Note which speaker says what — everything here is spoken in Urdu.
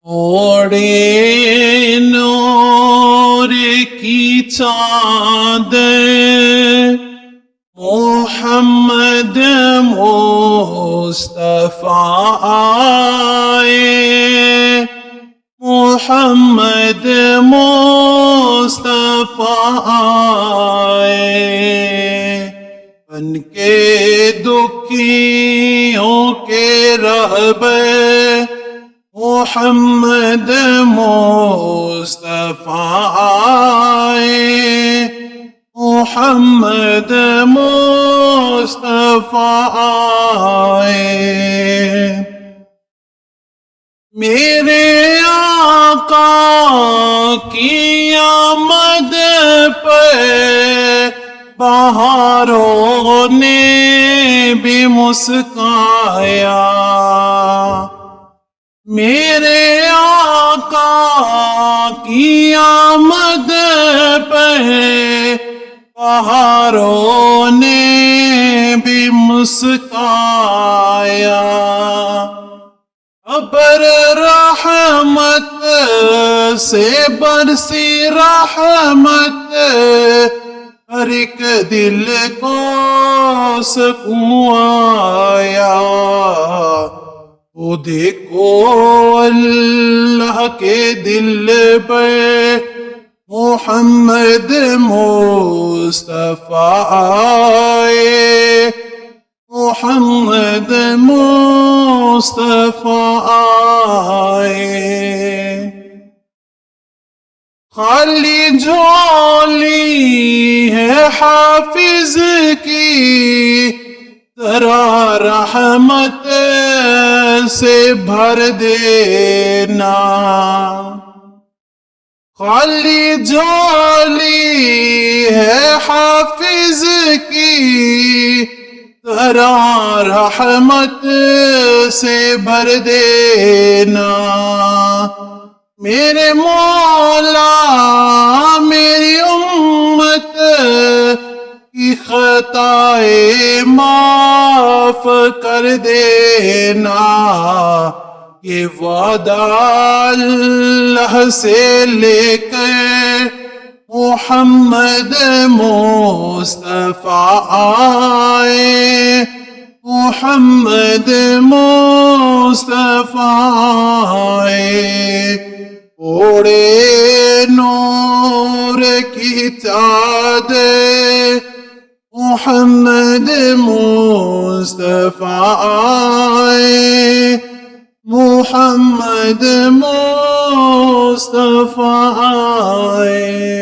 Speaker 1: اوڑے نور کی چاند محمد مصطفیٰ آئے، محمد مصطفیٰ آئے، بن کے دکھیوں کے رہبر محمد مصطفیٰ آئے، محمد مصطفیٰ آئے۔ میرے آقا کی آمد پہ بہاروں نے بھی مسکایا، میرے آقا کی آمد پہ بہاروں نے بھی مسکایا، ابر رحمت سے برسی رحمت، ہر ایک دل کو سکون آیا۔ وہ دیکھو اللہ کے دل پہ محمد مصطفیٰ آئے، محمد مصطفیٰ آئے۔ خالی جھولی ہے حافظ کی، ذرا رحمت سے بھر دینا، خالی جھولی ہے حافظ کی، ذرا رحمت سے بھر دینا۔ میرے مولا میری امت کی خطائیں معاف کر دینا، یہ وعدہ اللہ سے لے کر محمد مصطفیٰ آئے، محمد مصطفیٰ آئے۔ اوڑے نور کی چادر محمد مصطفیٰ آئے، محمد مصطفیٰ آئے۔